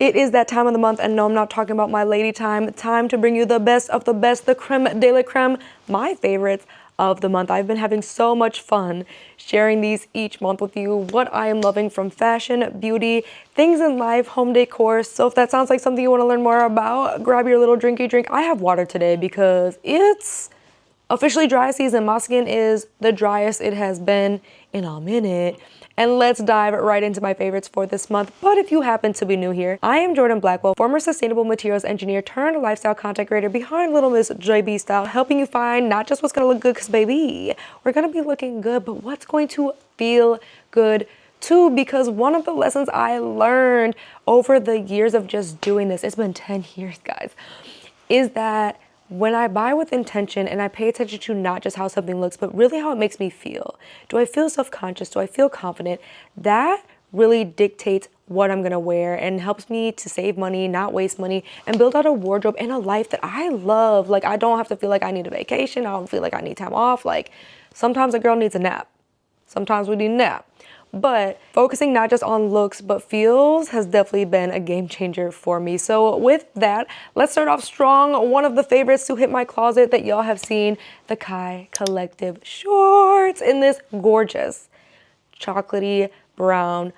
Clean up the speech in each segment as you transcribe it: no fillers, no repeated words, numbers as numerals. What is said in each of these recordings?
It is that time of the month, and no, I'm not talking about my lady time. Time to bring you the best of the best, the creme de la creme, my favorites of the month. I've been having so much fun sharing these each month with you, what I am loving from fashion, beauty, things in life, home decor. So if that sounds like something you want to learn more about, grab your little drinky drink. I have water today because it's officially dry season. My skin is the driest it has been in a minute. And let's dive right into my favorites for this month. But if you happen to be new here, I am Jordan Blackwell, former sustainable materials engineer turned lifestyle content creator behind Little Miss JB Style, helping you find not just what's gonna look good, because baby, we're gonna be looking good, but what's going to feel good too, because one of the lessons I learned over the years of just doing this, it's been 10 years, guys, is that when I buy with intention and I pay attention to not just how something looks, but really how it makes me feel. Do I feel self-conscious? Do I feel confident? That really dictates what I'm gonna wear and helps me to save money, not waste money, and build out a wardrobe and a life that I love. Like, I don't have to feel like I need a vacation. I don't feel like I need time off. Like, sometimes a girl needs a nap. Sometimes we need a nap. But focusing not just on looks but feels has definitely been a game changer for me. So with that, let's start off strong. One of the favorites to hit my closet that y'all have seen, the Kai Collective shorts in this gorgeous chocolatey brown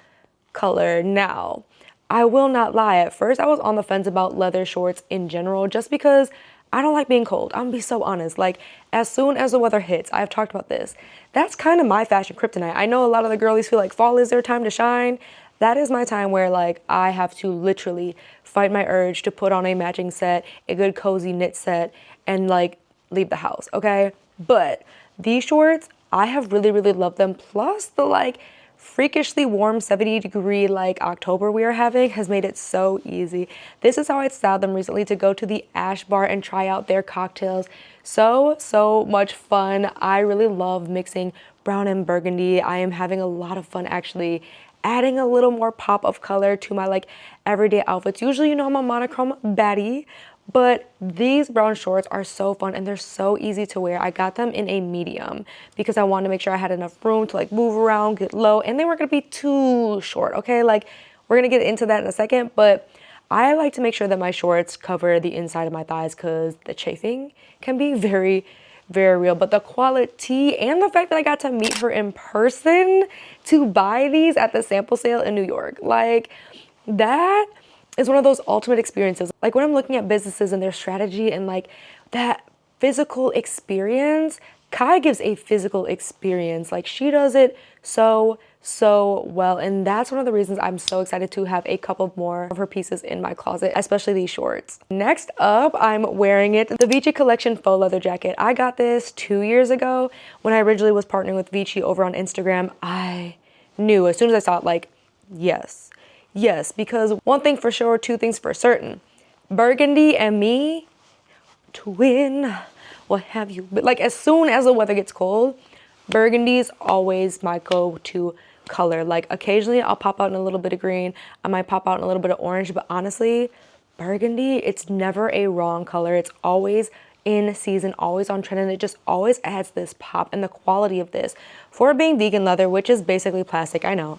color. Now, I will not lie, at first I was on the fence about leather shorts in general just because I don't like being cold. I'm gonna be so honest. Like, as soon as the weather hits, I've talked about this, that's kind of my fashion kryptonite. I know a lot of the girlies feel like fall is their time to shine. That is my time where, like, I have to literally fight my urge to put on a matching set, a good cozy knit set, and like leave the house, okay? But these shorts, I have really, really loved them. Plus the like freakishly warm 70-degree like October we are having has made it so easy. This is how I styled them recently to go to the Ash Bar and try out their cocktails. So much fun. I really love mixing brown and burgundy. I am having a lot of fun actually adding a little more pop of color to my like everyday outfits. Usually, you know, I'm a monochrome baddie, but these brown shorts are so fun and they're so easy to wear. I got them in a medium because I wanted to make sure I had enough room to like move around, get low, and they weren't gonna be too short, okay? Like, we're gonna get into that in a second, but I like to make sure that my shorts cover the inside of my thighs because the chafing can be very, very real. But the quality and the fact that I got to meet her in person to buy these at the sample sale in New York, like, that is one of those ultimate experiences. Like, when I'm looking at businesses and their strategy and like that physical experience, Kai gives a physical experience. Like, she does it so well, and that's one of the reasons I'm so excited to have a couple more of her pieces in my closet, especially these shorts. Next up, I'm wearing it, the Vici collection faux leather jacket. I got this 2 years ago when I originally was partnering with Vici over on Instagram. I knew as soon as I saw it, like, yes, because one thing for sure, two things for certain, burgundy and me, twin, what have you. But like, as soon as the weather gets cold, burgundy is always my go-to color. Like, occasionally I'll pop out in a little bit of green, I might pop out in a little bit of orange, but honestly, burgundy, it's never a wrong color. It's always in season, always on trend, and it just always adds this pop. And the quality of this, for being vegan leather, which is basically plastic, I know,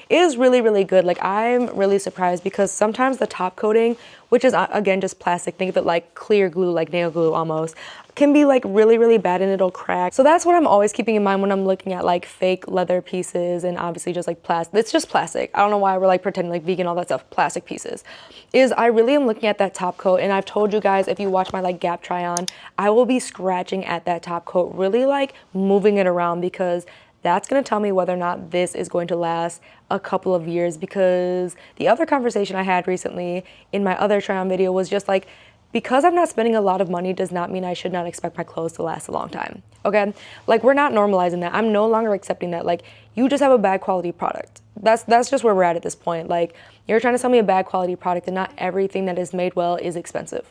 is really, really good. Like, I'm really surprised because sometimes the top coating, which is again just plastic, think of it like clear glue, like nail glue almost, can be like really, really bad and it'll crack. So that's what I'm always keeping in mind when I'm looking at like fake leather pieces, and obviously just like plastic. It's just plastic. I don't know why we're like pretending like vegan, all that stuff, plastic pieces. Is I really am looking at that top coat, and I've told you guys, if you watch my like Gap try on, I will be scratching at that top coat, really like moving it around, because that's going to tell me whether or not this is going to last a couple of years. Because the other conversation I had recently in my other try on video was just like, because I'm not spending a lot of money does not mean I should not expect my clothes to last a long time, okay? Like, we're not normalizing that. I'm no longer accepting that. Like, you just have a bad quality product. That's just where we're at this point. Like, you're trying to sell me a bad quality product, and not everything that is made well is expensive.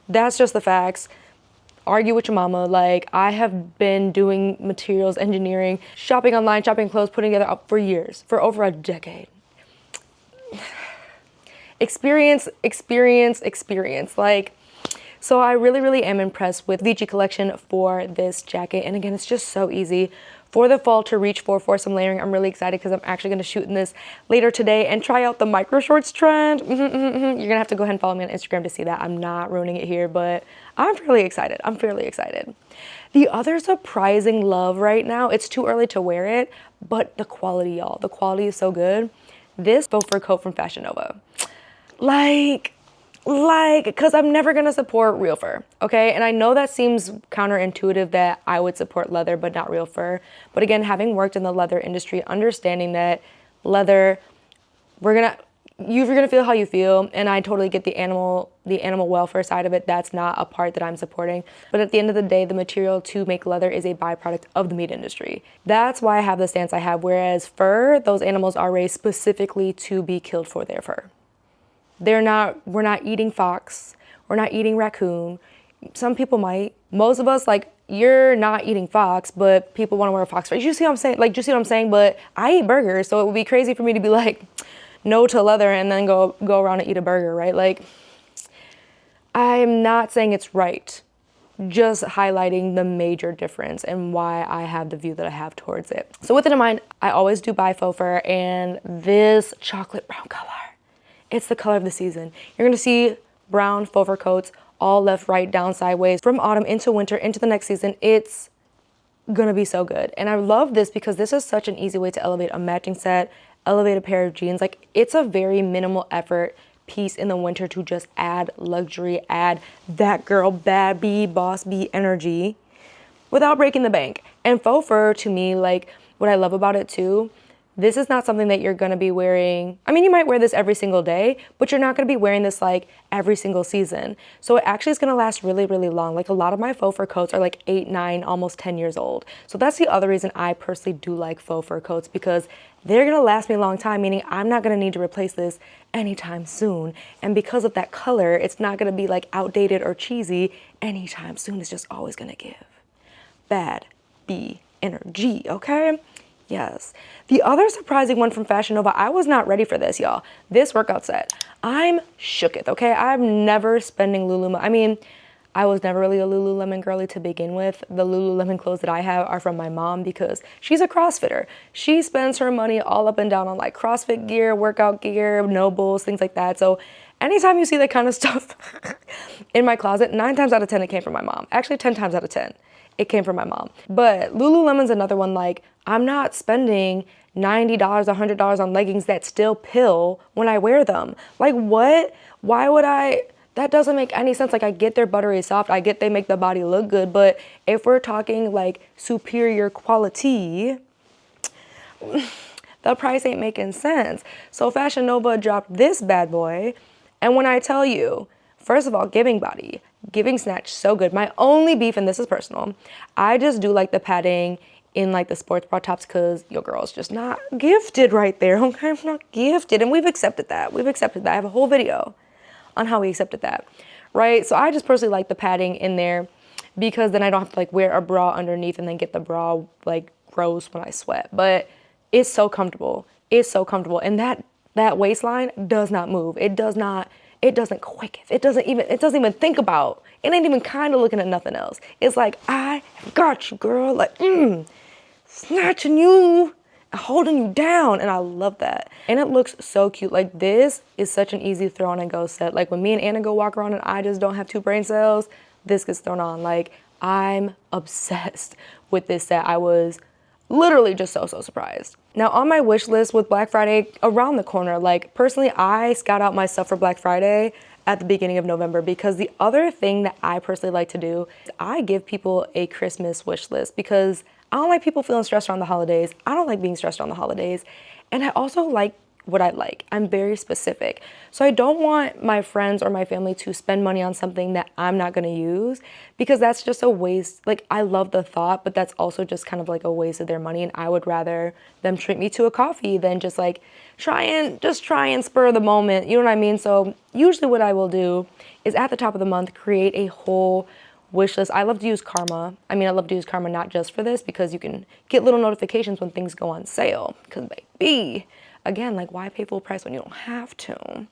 That's just the facts. Argue with your mama. Like, I have been doing materials engineering, shopping online, shopping clothes, putting together up for years, for over a decade. Experience. Like, so I really am impressed with Vici collection for this jacket. And again, it's just so easy for the fall to reach for some layering. I'm really excited because I'm actually going to shoot in this later today and try out the micro shorts trend. You're going to have to go ahead and follow me on Instagram to see that. I'm not ruining it here, but I'm fairly excited. I'm fairly excited. The other surprising love right now, it's too early to wear it, but the quality, y'all. The quality is so good. This faux fur coat from Fashion Nova. Because I'm never gonna support real fur, okay? And I know that seems counterintuitive that I would support leather but not real fur. But again, having worked in the leather industry, understanding that leather, you're gonna feel how you feel, and I totally get the animal welfare side of it. That's not a part that I'm supporting. But at the end of the day, the material to make leather is a byproduct of the meat industry. That's why I have the stance I have. Whereas fur, those animals are raised specifically to be killed for their fur. We're not eating fox, we're not eating raccoon. Some people might. Most of us, like, you're not eating fox, but people want to wear a fox fur. You see what I'm saying? Like, you see what I'm saying? But I eat burgers, so it would be crazy for me to be like, no to leather and then go around and eat a burger, right? Like, I'm not saying it's right, just highlighting the major difference and why I have the view that I have towards it. So with it in mind, I always do buy faux fur, and this chocolate brown color, it's the color of the season. You're gonna see brown faux fur coats all left, right, down, sideways from autumn into winter into the next season. It's gonna be so good. And I love this because this is such an easy way to elevate a matching set, elevate a pair of jeans. Like, it's a very minimal effort piece in the winter to just add luxury, add that girl bad bee, boss bee energy without breaking the bank. And faux fur, to me, like, what I love about it too, this is not something that you're gonna be wearing. I mean, you might wear this every single day, but you're not gonna be wearing this like every single season. So it actually is gonna last really, really long. Like, a lot of my faux fur coats are like 8, 9, almost 10 years old. So that's the other reason I personally do like faux fur coats, because they're gonna last me a long time, meaning I'm not gonna need to replace this anytime soon. And because of that color, it's not gonna be like outdated or cheesy anytime soon. It's just always gonna give bad bee energy, okay? Yes. The other surprising one from Fashion Nova, I was not ready for this, y'all. This workout set. I'm shooketh, okay? I'm never spending Lululemon. I mean, I was never really a Lululemon girly to begin with. The Lululemon clothes that I have are from my mom because she's a CrossFitter. She spends her money all up and down on like CrossFit gear, workout gear, Nobles, things like that. So anytime you see that kind of stuff in my closet, 9 times out of 10, it came from my mom. Actually, 10 times out of 10. It came from my mom. But Lululemon's another one. Like, I'm not spending $90, $100 on leggings that still pill when I wear them. Like, what? Why would I? That doesn't make any sense. Like, I get they're buttery soft. I get they make the body look good. But if we're talking like superior quality, the price ain't making sense. So Fashion Nova dropped this bad boy. And when I tell you, first of all, giving body, giving snatch, so good. My only beef, and this is personal, I just do like the padding in like the sports bra tops because your girl's just not gifted right there, okay? I'm not gifted, and we've accepted that. We've accepted that. I have a whole video on how we accepted that, right? So I just personally like the padding in there because then I don't have to like wear a bra underneath and then get the bra like gross when I sweat. But it's so comfortable. It's so comfortable. And that waistline does not move. It doesn't quicken. It doesn't even think about. It ain't even kind of looking at nothing else. It's like, I got you, girl. Like, snatching you, holding you down. And I love that. And it looks so cute. Like, this is such an easy throw on and go set. Like, when me and Anna go walk around and I just don't have 2 brain cells, this gets thrown on. Like, I'm obsessed with this set. I was literally just so surprised. Now, on my wish list with Black Friday around the corner, like, personally, I scout out my stuff for Black Friday at the beginning of November, because the other thing that I personally like to do is I give people a Christmas wish list, because I don't like people feeling stressed around the holidays. I don't like being stressed around the holidays. And I also like what I like. I'm very specific. So I don't want my friends or my family to spend money on something that I'm not going to use, because that's just a waste. Like, I love the thought, but that's also just kind of like a waste of their money. And I would rather them treat me to a coffee than just like try and spur the moment. You know what I mean? So usually what I will do is at the top of the month, create a whole wish list. I love to use Karma. I mean, I love to use Karma not just for this, because you can get little notifications when things go on sale. Because baby, again, like, why pay full price when you don't have to?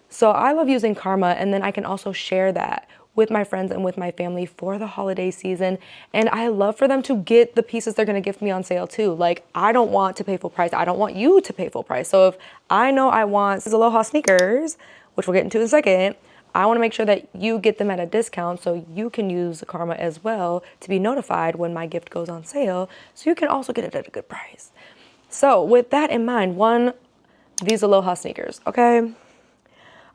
So I love using Karma, and then I can also share that with my friends and with my family for the holiday season. And I love for them to get the pieces they're gonna gift me on sale too. Like, I don't want to pay full price. I don't want you to pay full price. So if I know I want these Aloha Sneakers, which we'll get into in a second, I wanna make sure that you get them at a discount so you can use Karma as well to be notified when my gift goes on sale, so you can also get it at a good price. So with that in mind, these Aloha sneakers, okay?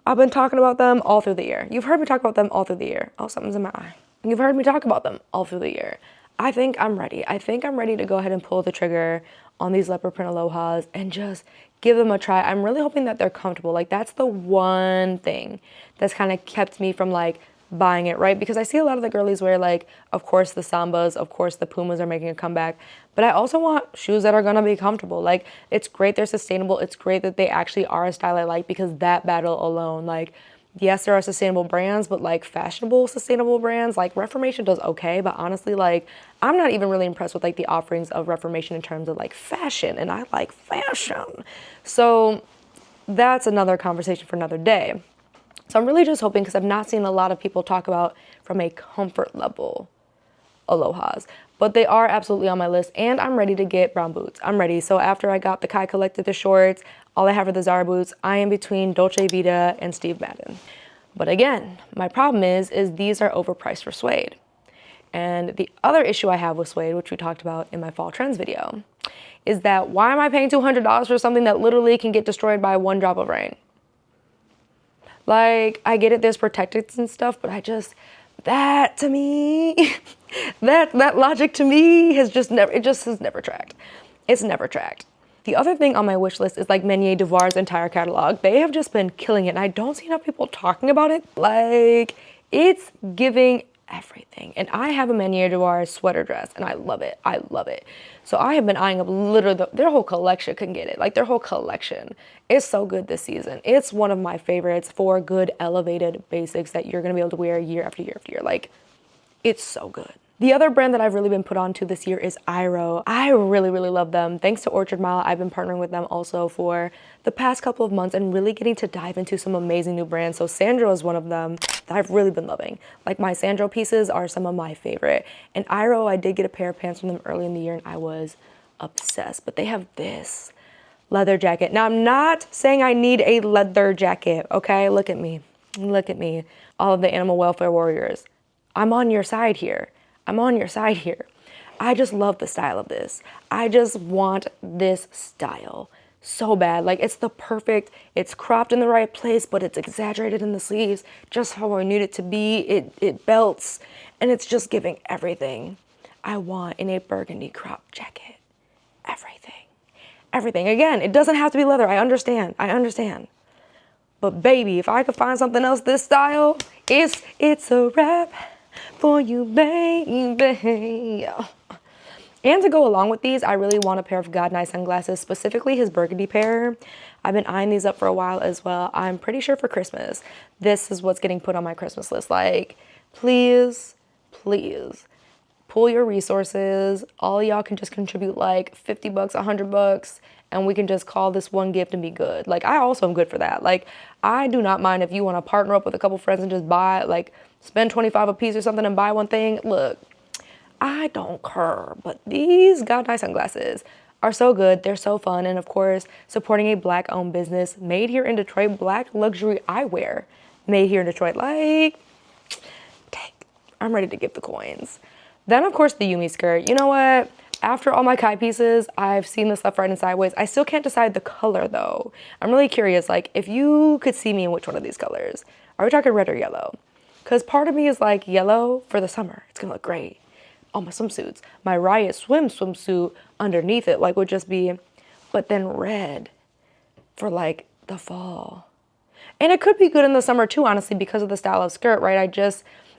I've been talking about them all through the year. You've heard me talk about them all through the year. Oh, something's in my eye. You've heard me talk about them all through the year. I think I'm ready. I think I'm ready to go ahead and pull the trigger on these leopard print Alohas and just give them a try. I'm really hoping that they're comfortable. Like, that's the one thing that's kind of kept me from like buying it, right? Because I see a lot of the girlies wear, like, of course the Sambas, of course the Pumas are making a comeback, but I also want shoes that are gonna be comfortable. Like, it's great they're sustainable. It's great that they actually are a style I like, because that battle alone, like, yes, there are sustainable brands, but like fashionable sustainable brands, like Reformation does okay, but honestly, like, I'm not even really impressed with like the offerings of Reformation in terms of like fashion, and I like fashion. So that's another conversation for another day. So I'm really just hoping, because I've not seen a lot of people talk about from a comfort level Alohas, but they are absolutely on my list, and I'm ready to get brown boots. I'm ready. So after I got the Kai Collected, the shorts, all I have are the Zara boots. I am between Dolce Vita and Steve Madden. But again, my problem is these are overpriced for suede. And the other issue I have with suede, which we talked about in my fall trends video, is that why am I paying $200 for something that literally can get destroyed by one drop of rain? Like, I get it, there's protectants and stuff, but that to me, that logic to me has just never tracked. It's never tracked. The other thing on my wish list is like Menier Devoir's entire catalog. They have just been killing it, and I don't see enough people talking about it. Like, it's giving everything. And I have a Menier Devoir sweater dress, and I love it. I love it. So I have been eyeing up literally their whole collection. Couldn't get it. Like, their whole collection is so good this season. It's one of my favorites for good elevated basics that you're gonna be able to wear year after year after year. Like, it's so good. The other brand that I've really been put on to this year is Iro. I really, really love them. Thanks to Orchard Mile, I've been partnering with them also for the past couple of months and really getting to dive into some amazing new brands. So Sandro is one of them that I've really been loving. Like, my Sandro pieces are some of my favorite. And Iro, I did get a pair of pants from them early in the year and I was obsessed. But they have this leather jacket. Now, I'm not saying I need a leather jacket, okay? Look at me. Look at me. All of the animal welfare warriors. I'm on your side here. I'm on your side here. I just love the style of this. I just want this style so bad. Like, it's the perfect, it's cropped in the right place, but it's exaggerated in the sleeves, just how I need it to be. It belts, and it's just giving everything I want in a burgundy crop jacket. Everything. Everything. Again, it doesn't have to be leather. I understand. But baby, if I could find something else this style, it's a wrap for you, baby. And to go along with these, I really want a pair of God Night sunglasses, specifically his burgundy pair. I've been eyeing these up for a while as well. I'm pretty sure for Christmas, this is what's getting put on my Christmas list. Like, please, please, pool your resources. All y'all can just contribute like 50 bucks, 100 bucks, and we can just call this one gift and be good. Like, I also am good for that. Like, I do not mind if you want to partner up with a couple friends and just buy, like, spend 25 a piece or something and buy one thing. Look, I don't care, but these God Night sunglasses are so good. They're so fun. And of course, supporting a Black owned business made here in Detroit, Black luxury eyewear made here in Detroit. Like, dang, I'm ready to give the coins. Then of course the Yumi skirt. You know what? After all my Kai pieces, I've seen this left, right, and sideways. I still can't decide the color though. I'm really curious, like, if you could see me in which one of these colors. Are we talking red or yellow? Because part of me is like, yellow for the summer. It's gonna look great. All my swimsuits. My Riot swimsuit underneath it, like, would just be, but then red for like the fall. And it could be good in the summer too, honestly, because of the style of skirt, right?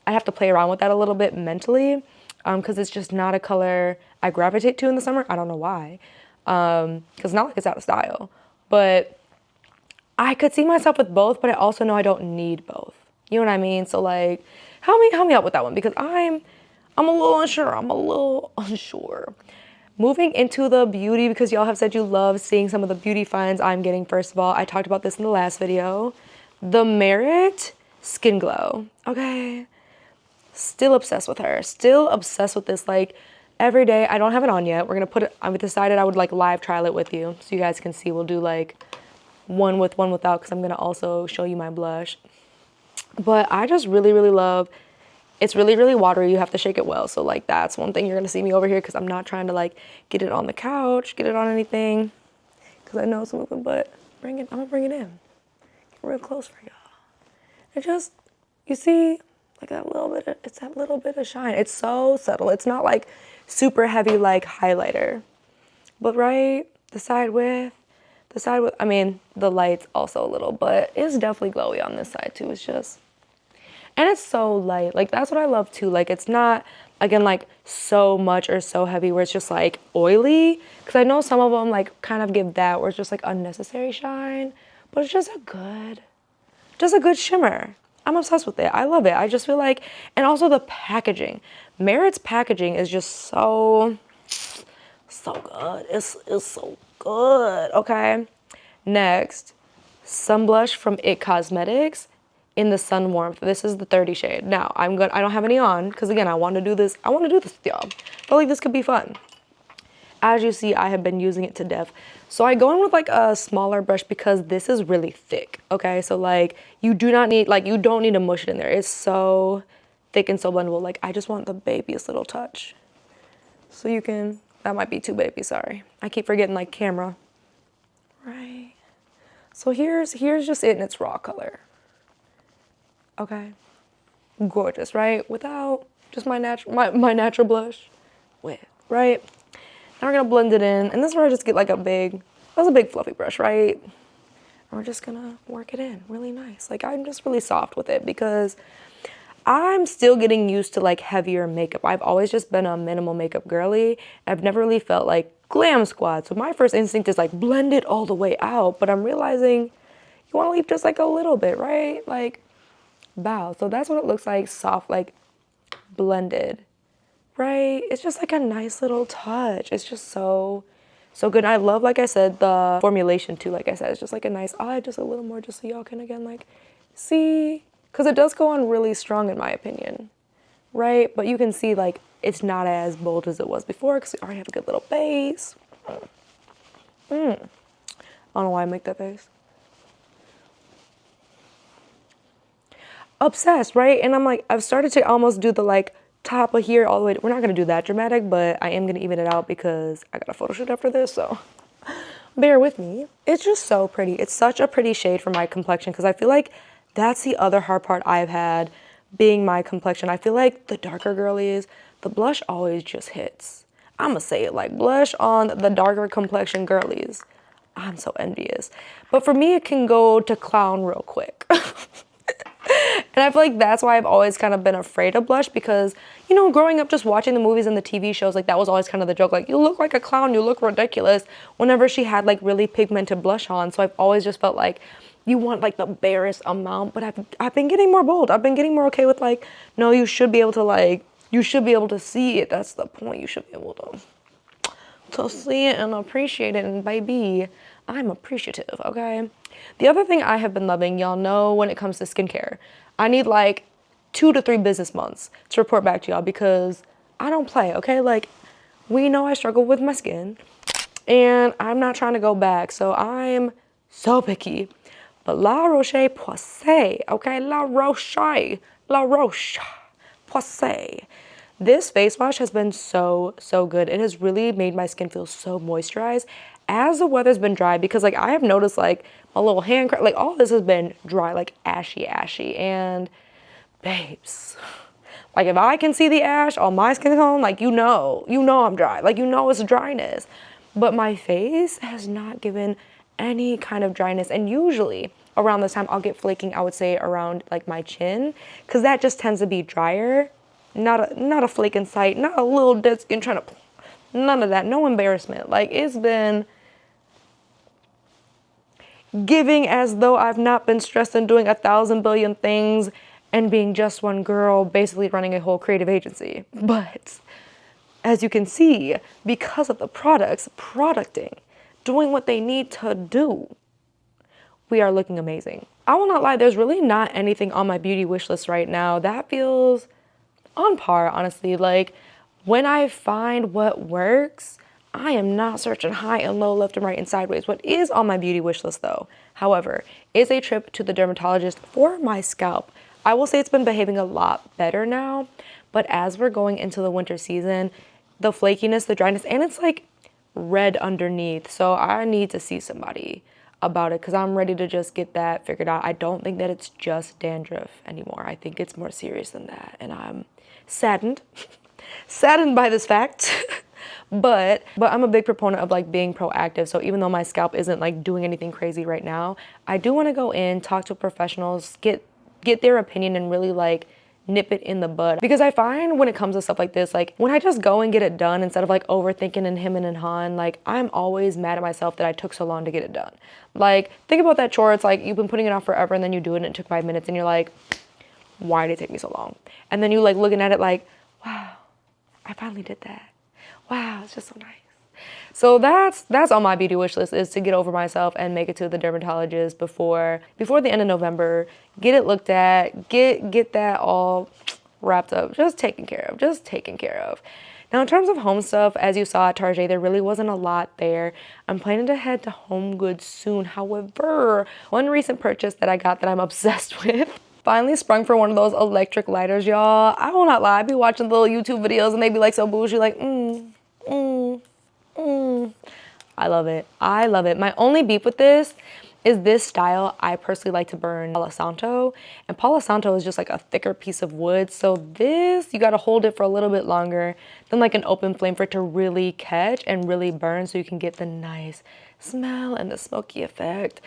I have to play around with that a little bit mentally, because it's just not a color I gravitate to in the summer. I don't know why, because not like it's out of style, but I could see myself with both, but I also know I don't need both. You know what I mean? So like, help me out with that one, because I'm a little unsure. Moving into the beauty, because y'all have said you love seeing some of the beauty finds I'm getting. First of all, I talked about this in the last video. The Merit Skin Glow, okay? Still obsessed with her. Still obsessed with this. Like, every day. I don't have it on yet. We're going to put it, I've decided I would like live trial it with you so you guys can see. We'll do like one with, one without, because I'm going to also show you my blush. But I just really, really love, it's really, really watery. You have to shake it well. So like that's one thing you're going to see me over here, because I'm not trying to like get it on the couch, get it on anything, because I know it's moving, but I'm going to bring it in. Get real close for y'all. It just, you see, like that little bit of, it's that little bit of shine. It's so subtle. It's not like super heavy like highlighter. But right, the side with, I mean, the light's also a little, but it's definitely glowy on this side too. It's just, and it's so light. Like that's what I love too. Like it's not, again, like so much or so heavy where it's just like oily. Because I know some of them like kind of give that where it's just like unnecessary shine. But it's just a good shimmer. I'm obsessed with it. I love it. I just feel like, and also the packaging. Merit's packaging is just so good. It's so good. Okay. Next, Sun Blush from It Cosmetics in the Sun Warmth. This is the 30 shade. Now, I don't have any on because again, I want to do this with y'all. I feel like this could be fun. As you see, I have been using it to death. So I go in with like a smaller brush because this is really thick, okay? So like you don't need to mush it in there. It's so thick and so blendable. Like I just want the babyest little touch. So you can, that might be too baby, sorry. I keep forgetting like camera. Right. So here's just it in its raw color. Okay. Gorgeous, right? Without just my natural blush. With, right? Now we're gonna blend it in, and this is where I just get like a big fluffy brush, right? And we're just gonna work it in really nice. Like I'm just really soft with it because I'm still getting used to like heavier makeup. I've always just been a minimal makeup girly. I've never really felt like glam squad. So my first instinct is like blend it all the way out, but I'm realizing you wanna leave just like a little bit, right? Like bow. So that's what it looks like, soft, like blended. Right? It's just like a nice little touch. It's just so good. And I love, like I said, the formulation too. Like I said, it's just like a nice, I'll add just a little more just so y'all can again like see, because it does go on really strong in my opinion, right? But you can see like it's not as bold as it was before because we already have a good little base. I don't know why I make that face. Obsessed, right? And I'm like, I've started to almost do the like top of here all the way. We're not gonna do that dramatic, but I am gonna even it out because I got a photo shoot after this, so bear with me. It's just so pretty. It's such a pretty shade for my complexion because I feel like that's the other hard part I've had being my complexion. I feel like the darker girlies, the blush always just hits. I'm gonna say it like blush on the darker complexion girlies. I'm so envious. But for me, it can go to clown real quick. And I feel like that's why I've always kind of been afraid of blush because, you know, growing up just watching the movies and the TV shows, like that was always kind of the joke. Like, you look like a clown, you look ridiculous whenever she had like really pigmented blush on. So I've always just felt like you want like the barest amount, but I've been getting more bold. I've been getting more okay with like, no, you should be able to see it. That's the point. You should be able to see it and appreciate it. And baby, I'm appreciative, okay? The other thing I have been loving, y'all know when it comes to skincare, I need like 2 to 3 business months to report back to y'all because I don't play, okay? Like, we know I struggle with my skin and I'm not trying to go back, so I'm so picky. But La Roche-Posay, okay? La Roche-Posay. This face wash has been so good. It has really made my skin feel so moisturized as the weather's been dry because like I have noticed like my little hand, like all this has been dry, like ashy. And babes, like if I can see the ash on my skin tone, like you know I'm dry. Like you know it's dryness. But my face has not given any kind of dryness. And usually around this time I'll get flaking, I would say around like my chin, because that just tends to be drier. Not a flake in sight, not a little dead skin trying to, none of that, no embarrassment. Like it's been giving as though I've not been stressed and doing 1,000 billion things and being just one girl, basically running a whole creative agency. But as you can see, because of the products, producting, doing what they need to do, we are looking amazing. I will not lie, there's really not anything on my beauty wish list right now that feels on par, honestly. Like, when I find what works, I am not searching high and low, left and right and sideways. What is on my beauty wish list though, however, is a trip to the dermatologist for my scalp. I will say it's been behaving a lot better now, but as we're going into the winter season, the flakiness, the dryness, and it's like red underneath. So I need to see somebody about it because I'm ready to just get that figured out. I don't think that it's just dandruff anymore. I think it's more serious than that. And I'm saddened, saddened by this fact. But I'm a big proponent of like being proactive. So even though my scalp isn't like doing anything crazy right now, I do want to go in, talk to professionals, get their opinion and really like nip it in the bud. Because I find when it comes to stuff like this, like when I just go and get it done instead of like overthinking and hemming and hawing, like I'm always mad at myself that I took so long to get it done. Like think about that chore. It's like you've been putting it off forever and then you do it and it took 5 minutes and you're like, why did it take me so long? And then you like looking at it like, wow, I finally did that. Wow, it's just so nice. So that's on my beauty wish list, is to get over myself and make it to the dermatologist before the end of November. Get it looked at, get that all wrapped up, just taken care of. Now in terms of home stuff, as you saw at Target, there really wasn't a lot there. I'm planning to head to Home Goods soon. However, one recent purchase that I got that I'm obsessed with, finally sprung for one of those electric lighters, y'all. I will not lie, I be watching little YouTube videos and they be like so bougie, like, I love it. I love it. My only beef with this is this style. I personally like to burn Palo Santo, and Palo Santo is just like a thicker piece of wood. So this, you got to hold it for a little bit longer than like an open flame for it to really catch and really burn so you can get the nice smell and the smoky effect.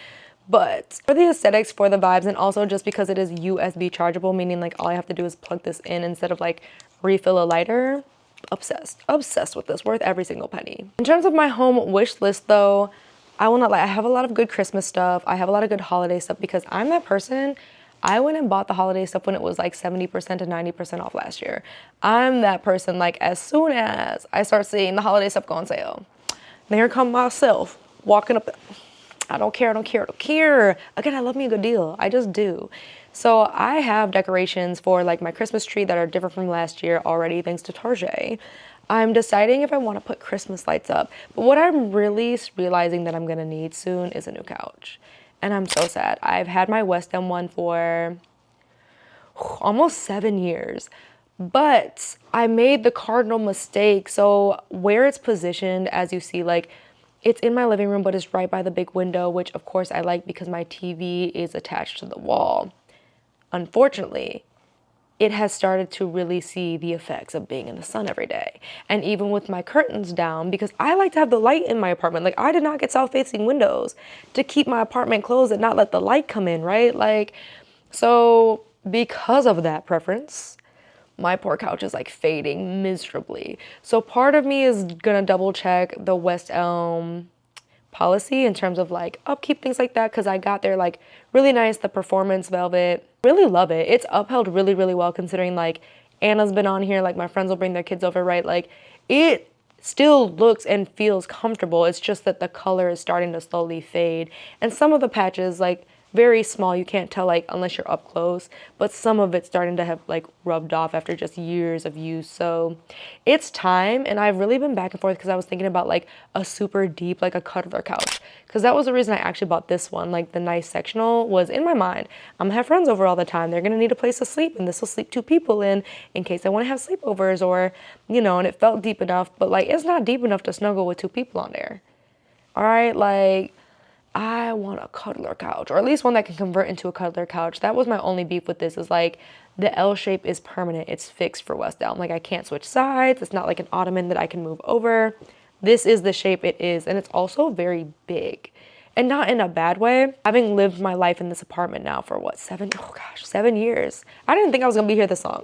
But for the aesthetics, for the vibes, and also just because it is USB chargeable, meaning like all I have to do is plug this in instead of like refill a lighter, obsessed with this, worth every single penny. In terms of my home wish list though, I will not lie, I have a lot of good Christmas stuff. I have a lot of good holiday stuff because I'm that person. I went and bought the holiday stuff when it was like 70% to 90% off last year. I'm that person, like as soon as I start seeing the holiday stuff go on sale, there come myself walking up. I don't care. Again, I love me a good deal. I just do. So I have decorations for like my Christmas tree that are different from last year already, thanks to Target. I'm deciding if I want to put Christmas lights up. But what I'm really realizing that I'm going to need soon is a new couch. And I'm so sad. I've had my West End one for almost 7 years. But I made the cardinal mistake. So where it's positioned, as you see, like it's in my living room, but it's right by the big window, which of course I like because my TV is attached to the wall. Unfortunately, it has started to really see the effects of being in the sun every day. And even with my curtains down, because I like to have the light in my apartment. Like I did not get south-facing windows to keep my apartment closed and not let the light come in, right? Like, so because of that preference, my poor couch is like fading miserably. So part of me is gonna double check the West Elm policy in terms of like upkeep, things like that, because I got there like really nice, the performance velvet. Really love it. It's upheld really, really well considering like Anna's been on here, like my friends will bring their kids over, right? Like it still looks and feels comfortable. It's just that the color is starting to slowly fade. And some of the patches, like very small, you can't tell like unless you're up close, but some of it's starting to have like rubbed off after just years of use. So it's time. And I've really been back and forth because I was thinking about like a super deep, like a cuddler couch, because that was the reason I actually bought this one. Like the nice sectional was in my mind. I'm gonna have friends over all the time. They're gonna need a place to sleep, and this will sleep 2 people in case I want to have sleepovers, or you know. And it felt deep enough, but like it's not deep enough to snuggle with 2 people on there. All right, like I want a cuddler couch, or at least one that can convert into a cuddler couch. That was my only beef with this, is like the L shape is permanent. It's fixed for West Elm. Like I can't switch sides. It's not like an ottoman that I can move over. This is the shape it is. And it's also very big, and not in a bad way. Having lived my life in this apartment now for what, 7 years. I didn't think I was gonna be here this long.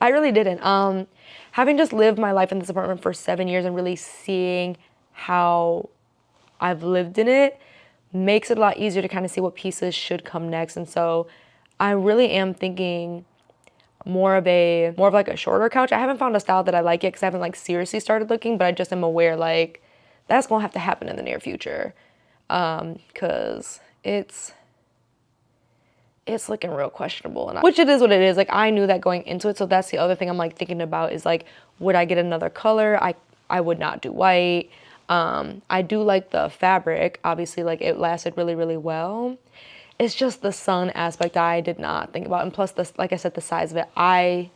I really didn't. Having just lived my life in this apartment for 7 years and really seeing how I've lived in it makes it a lot easier to kind of see what pieces should come next. And so I really am thinking more of like a shorter couch. I haven't found a style that I like yet because I haven't like seriously started looking, but I just am aware like that's gonna have to happen in the near future, because it's it's looking real questionable. And which it is what it is. Like, I knew that going into it. So that's the other thing I'm like thinking about is like, would I get another color? I would not do white. I do like the fabric. Obviously, like, it lasted really, really well. It's just the sun aspect I did not think about. And plus, this, like I said, the size of it,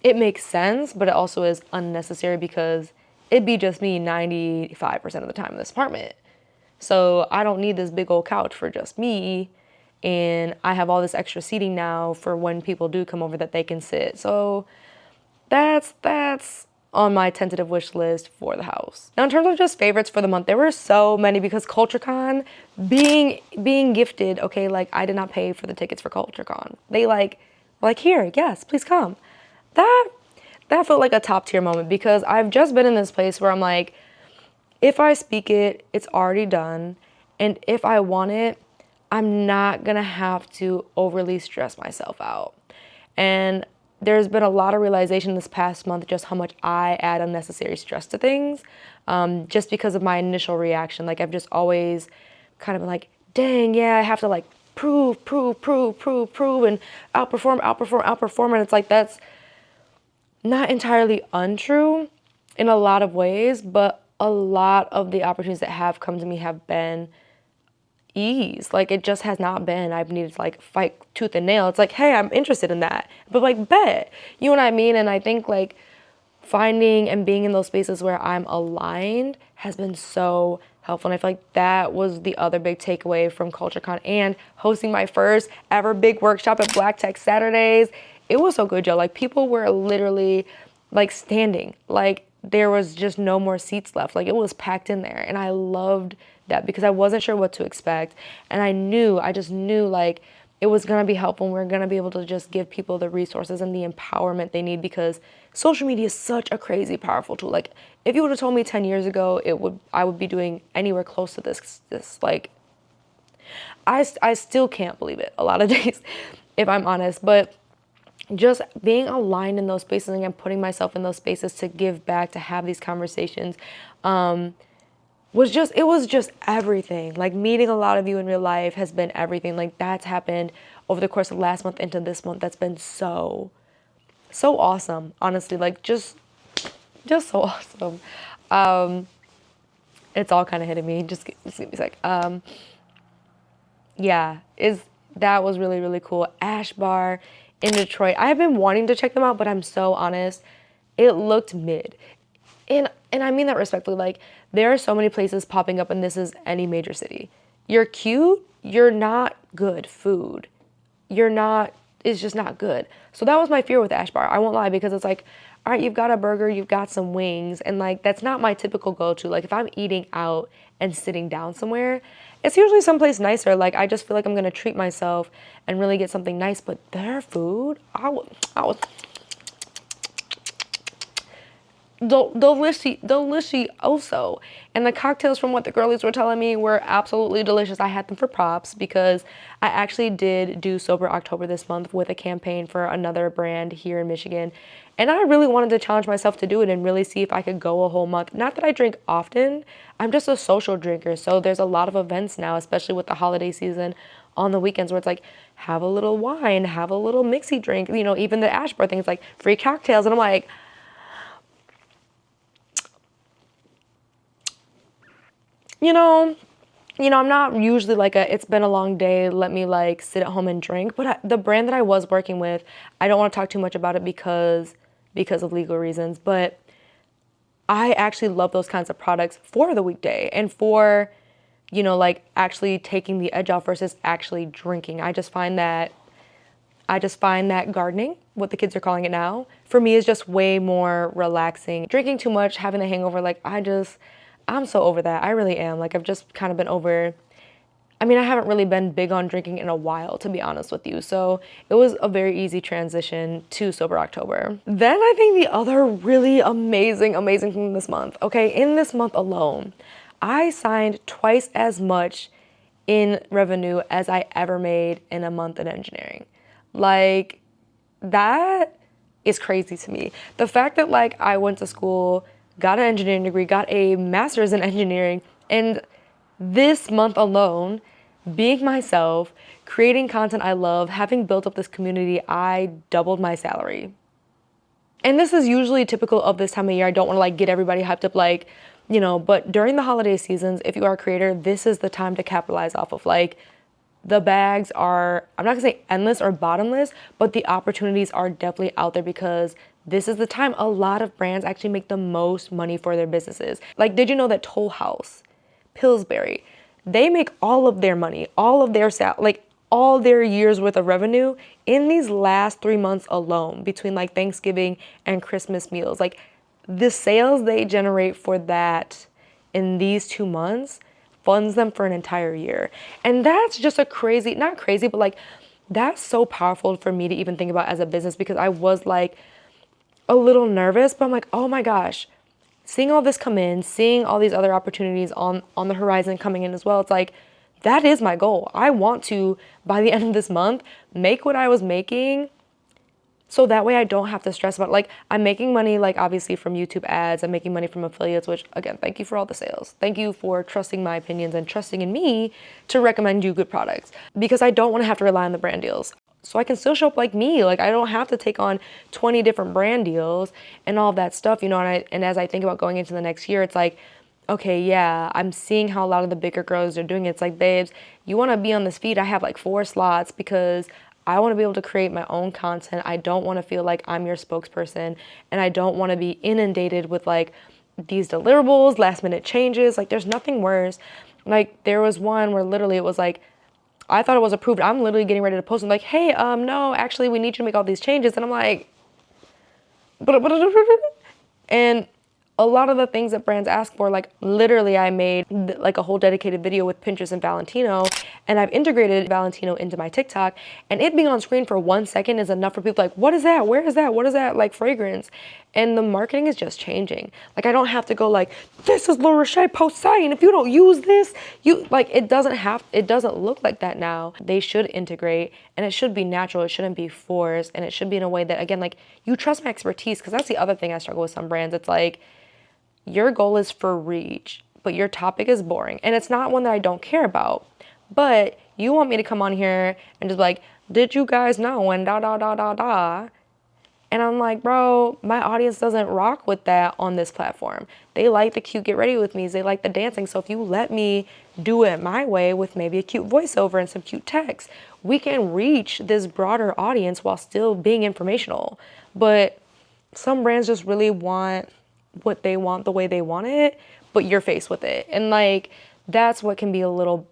it makes sense, but it also is unnecessary because it'd be just me 95% of the time in this apartment. So I don't need this big old couch for just me. And I have all this extra seating now for when people do come over that they can sit. So that's on my tentative wish list for the house. Now, in terms of just favorites for the month, there were so many because CultureCon being gifted, okay, like, I did not pay for the tickets for CultureCon. They like, here, yes, please come. That felt like a top tier moment because I've just been in this place where I'm like, if I speak it, it's already done. And if I want it, I'm not gonna have to overly stress myself out. And there's been a lot of realization this past month just how much I add unnecessary stress to things, just because of my initial reaction. Like, I've just always kind of been like, dang, yeah, I have to like prove, and outperform. And it's like, that's not entirely untrue in a lot of ways, but a lot of the opportunities that have come to me have been ease. Like, it just has not been, I've needed to like fight tooth and nail. It's like, hey, I'm interested in that, but like, bet, you know what I mean? And I think like finding and being in those spaces where I'm aligned has been so helpful. And I feel like that was the other big takeaway from CultureCon and hosting my first ever big workshop at Black Tech Saturdays. It was so good, Joe. Like, people were literally like standing, like there was just no more seats left. Like, it was packed in there. And I loved that because I wasn't sure what to expect. And I just knew like it was going to be helpful and we're going to be able to just give people the resources and the empowerment they need because social media is such a crazy, powerful tool. Like, if you would have told me 10 years ago, I would be doing anywhere close to this like, I still can't believe it a lot of days, if I'm honest, but just being aligned in those spaces and again, putting myself in those spaces to give back, to have these conversations, was just everything. Like, meeting a lot of you in real life has been everything. Like, that's happened over the course of last month into this month. That's been so awesome, honestly. Like, just so awesome. It's all kind of hitting me. Just give me a sec. Yeah, that was really, really cool. Ash Bar in Detroit. I have been wanting to check them out, but I'm so honest, it looked mid. And I mean that respectfully. Like, there are so many places popping up, and this is any major city. You're cute, you're not good food. It's just not good. So that was my fear with Ash Bar. I won't lie, because it's like, all right, you've got a burger, you've got some wings, and like, that's not my typical go-to. Like, if I'm eating out and sitting down somewhere, it's usually someplace nicer. Like, I just feel like I'm gonna treat myself and really get something nice. But their food, I was delicioso. And the cocktails, from what the girlies were telling me, were absolutely delicious. I had them for props because I actually did do Sober October this month with a campaign for another brand here in Michigan. And I really wanted to challenge myself to do it and really see if I could go a whole month. Not that I drink often, I'm just a social drinker. So there's a lot of events now, especially with the holiday season on the weekends, where it's like, have a little wine, have a little mixy drink, you know, even the Ash Bar things like free cocktails. And I'm like, you know, I'm not usually like it's been a long day, let me like sit at home and drink. But the brand that I was working with, I don't want to talk too much about it because of legal reasons. But I actually love those kinds of products for the weekday and for, you know, like actually taking the edge off versus actually drinking. I just find that gardening, what the kids are calling it now, for me is just way more relaxing. Drinking too much, having a hangover, like I'm so over that. I really am. Like, I've just kind of been over, I mean, I haven't really been big on drinking in a while, to be honest with you. So it was a very easy transition to Sober October. Then I think the other really amazing thing this month, okay, in this month alone, I signed twice as much in revenue as I ever made in a month in engineering. Like, that is crazy to me. The fact that like I went to school, got an engineering degree, got a master's in engineering, and this month alone, being myself, creating content I love, having built up this community, I doubled my salary. And this is usually typical of this time of year. I don't want to like get everybody hyped up like, you know, but during the holiday seasons, if you are a creator, this is the time to capitalize off of. Like, the bags are, I'm not gonna say endless or bottomless, but the opportunities are definitely out there because this is the time a lot of brands actually make the most money for their businesses. Like, did you know that Toll House, Pillsbury, they make all of their money, all of their like all their years worth of revenue in these last 3 months alone, between like Thanksgiving and Christmas meals. Like, the sales they generate for that in these 2 months funds them for an entire year. And that's just a crazy, not crazy, but like, that's so powerful for me to even think about as a business, because I was like a little nervous, but I'm like, oh my gosh, seeing all this come in, seeing all these other opportunities on the horizon coming in as well, it's like, that is my goal. I want to, by the end of this month, make what I was making, so that way I don't have to stress about, like, I'm making money, like, obviously from YouTube ads, I'm making money from affiliates, which, again, thank you for all the sales. Thank you for trusting my opinions and trusting in me to recommend you good products, because I don't want to have to rely on the brand deals. So I can still show up like me. Like, I don't have to take on 20 different brand deals and all of that stuff, you know, and as I think about going into the next year, it's like, okay, yeah, I'm seeing how a lot of the bigger girls are doing it. It's like, babes, you want to be on this feed? I have like 4 slots because I want to be able to create my own content. I don't want to feel like I'm your spokesperson, and I don't want to be inundated with like these deliverables, last minute changes. Like, there's nothing worse. Like, there was one where literally it was like, I thought it was approved. I'm literally getting ready to post. I'm like, hey, no, actually we need you to make all these changes. And I'm like, and a lot of the things that brands ask for, like, literally I made like a whole dedicated video with Pinterest and Valentino, and I've integrated Valentino into my TikTok, and it being on screen for 1 second is enough for people like, what is that? Where is that? What is that, like, fragrance? And the marketing is just changing. Like, I don't have to go like, this is La Roche-Posay, and if you don't use this, you, like, it doesn't look like that now. They should integrate, and it should be natural. It shouldn't be forced, and it should be in a way that, again, like, you trust my expertise, because that's the other thing I struggle with some brands. It's like, your goal is for reach, but your topic is boring. And it's not one that I don't care about. But you want me to come on here and just like, did you guys know? And da da da da da. And I'm like, bro, my audience doesn't rock with that on this platform. They like the cute get ready with me's. They like the dancing. So if you let me do it my way with maybe a cute voiceover and some cute text, we can reach this broader audience while still being informational. But some brands just really want what they want the way they want it, but you're faced with it. And like, that's what can be a little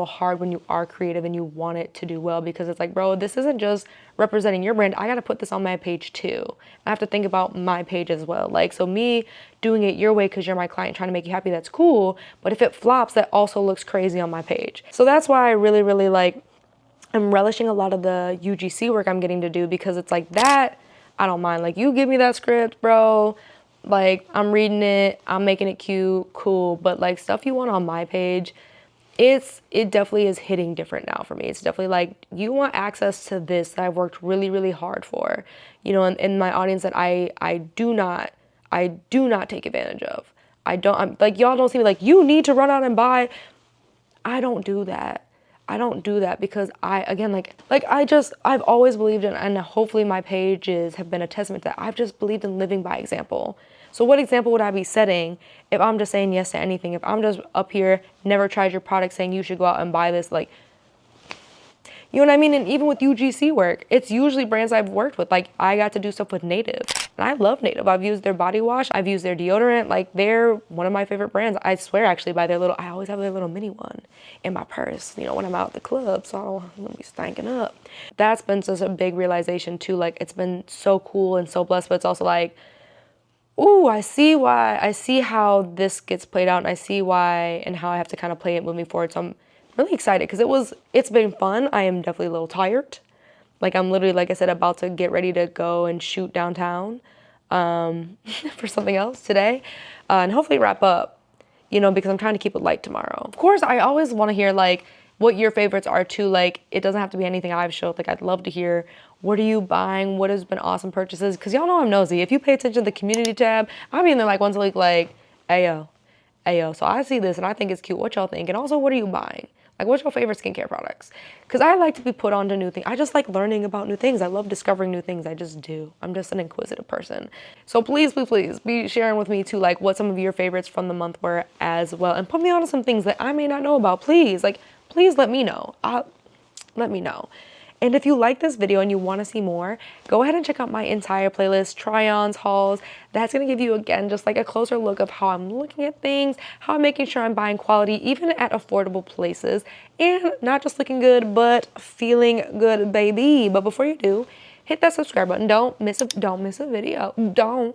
hard when you are creative and you want it to do well, because it's like, bro, this isn't just representing your brand. I got to put this on my page too. I have to think about my page as well. Like, so me doing it your way because you're my client trying to make you happy, that's cool. But if it flops, that also looks crazy on my page. So that's why I really, really like, I'm relishing a lot of the UGC work I'm getting to do, because it's like that, I don't mind. Like, you give me that script, bro. Like, I'm reading it, I'm making it cute, cool, but like stuff you want on my page, it definitely is hitting different now for me. It's definitely like, you want access to this that I've worked really, really hard for, you know, in my audience that I do not take advantage of. I'm like, y'all don't see me like, you need to run out and buy. I don't do that. I don't do that because I've always believed in, and hopefully my pages have been a testament to that, I've just believed in living by example. So what example would I be setting if I'm just saying yes to anything? If I'm just up here, never tried your product, saying you should go out and buy this, like, you know what I mean? And even with UGC work, it's usually brands I've worked with. Like, I got to do stuff with Native, and I love Native. I've used their body wash. I've used their deodorant. Like, they're one of my favorite brands. I swear, actually, by I always have their little mini one in my purse, you know, when I'm out at the club, so I don't want to be stanking up. That's been such a big realization too. Like, it's been so cool and so blessed, but it's also like, ooh, I see how this gets played out, and I see why and how I have to kind of play it moving forward. So I'm really excited because it's been fun. I am definitely a little tired. Like, I'm literally, like I said, about to get ready to go and shoot downtown for something else today, and hopefully wrap up, you know, because I'm trying to keep it light tomorrow. Of course, I always want to hear like what your favorites are too. Like, it doesn't have to be anything I've showed. Like, I'd love to hear, what are you buying? What has been awesome purchases? Because y'all know I'm nosy. If you pay attention to the community tab, I'll be in there like once a week, like, ayo. So I see this and I think it's cute. What y'all think? And also, what are you buying? Like, what's your favorite skincare products? Because I like to be put onto new things. I just like learning about new things. I love discovering new things. I just do. I'm just an inquisitive person. So please, please, please be sharing with me too, like, what some of your favorites from the month were as well. And put me on to some things that I may not know about. Please, like, please let me know. Let me know. And if you like this video and you want to see more, go ahead and check out my entire playlist, try-ons, hauls. That's going to give you, again, just like a closer look of how I'm looking at things, how I'm making sure I'm buying quality, even at affordable places, and not just looking good, but feeling good, baby. But before you do, hit that subscribe button. Don't miss a video. Don't.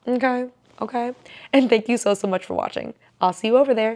Okay? Okay? And thank you so much for watching. I'll see you over there.